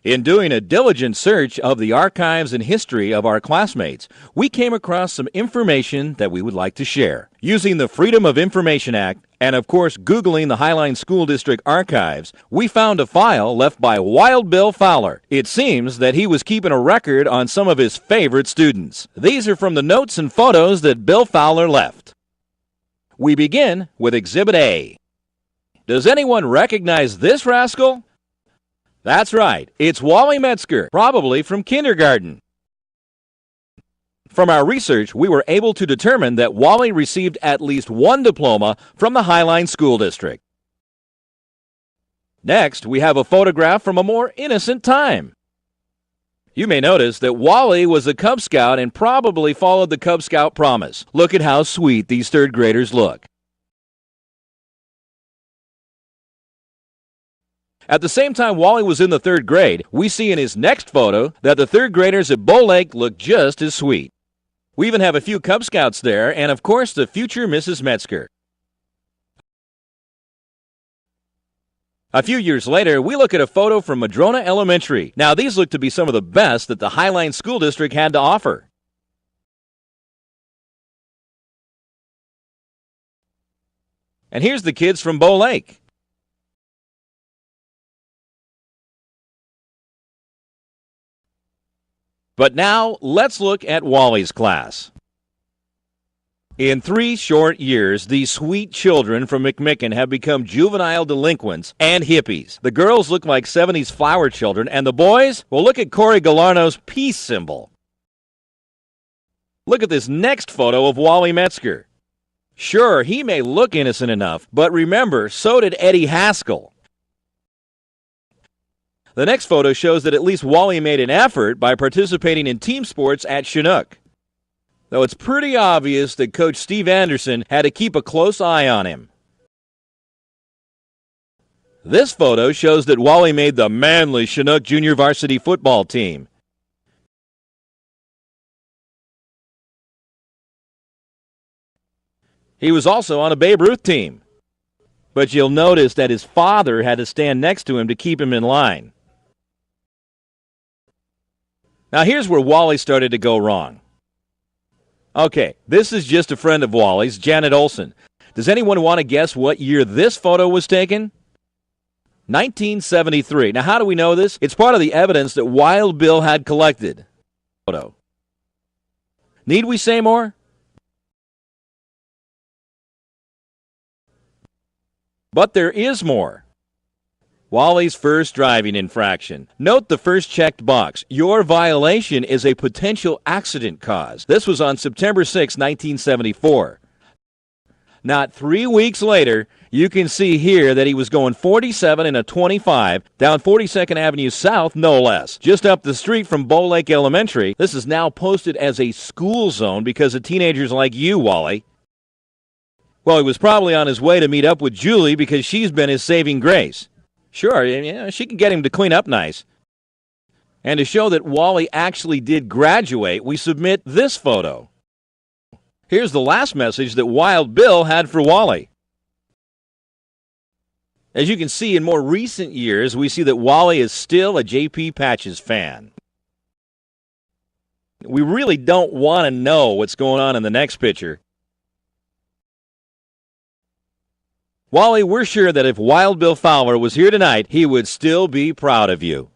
In doing a diligent search of the archives and history of our classmates, we came across some information that we would like to share. Using the Freedom of Information Act, and of course Googling the Highline School District archives, we found a file left by Wild Bill Fowler. It seems that he was keeping a record on some of his favorite students. These are from the notes and photos that Bill Fowler left. We begin with Exhibit A. Does anyone recognize this rascal? That's right, it's Wally Metzger, probably from kindergarten. From our research, we were able to determine that Wally received at least one diploma from the Highline School District. Next, we have a photograph from a more innocent time. You may notice that Wally was a Cub Scout and probably followed the Cub Scout promise. Look at how sweet these third graders look. At the same time Wally was in the third grade, we see in his next photo that the third graders at Bow Lake look just as sweet. We even have a few Cub Scouts there, and of course the future Mrs. Metzger. A few years later, we look at a photo from Madrona Elementary. Now these look to be some of the best that the Highline School District had to offer. And here's the kids from Bow Lake. But now, let's look at Wally's class. In 3 short years, these sweet children from McMicken have become juvenile delinquents and hippies. The girls look like 70s flower children, and the boys? Well, look at Corey Galarno's peace symbol. Look at this next photo of Wally Metzger. Sure, he may look innocent enough, but remember, so did Eddie Haskell. The next photo shows that at least Wally made an effort by participating in team sports at Chinook. Though it's pretty obvious that Coach Steve Anderson had to keep a close eye on him. This photo shows that Wally made the manly Chinook junior varsity football team. He was also on a Babe Ruth team. But you'll notice that his father had to stand next to him to keep him in line. Now here's where Wally started to go wrong. Okay, this is just a friend of Wally's, Janet Olson. Does anyone want to guess what year this photo was taken? 1973. Now how do we know this? It's part of the evidence that Wild Bill had collected. Photo. Need we say more? But there is more. Wally's first driving infraction. Note the first checked box. Your violation is a potential accident cause. This was on September 6, 1974. Not 3 weeks later, you can see here that he was going 47 in a 25 down 42nd Avenue South, no less. Just up the street from Bow Lake Elementary. This is now posted as a school zone because of teenagers like you, Wally. Well, he was probably on his way to meet up with Julie because she's been his saving grace. Sure, yeah, she can get him to clean up nice. And to show that Wally actually did graduate, we submit this photo. Here's the last message that Wild Bill had for Wally. As you can see, in more recent years, we see that Wally is still a J.P. Patches fan. We really don't want to know what's going on in the next picture. Wally, we're sure that if Wild Bill Fowler was here tonight, he would still be proud of you.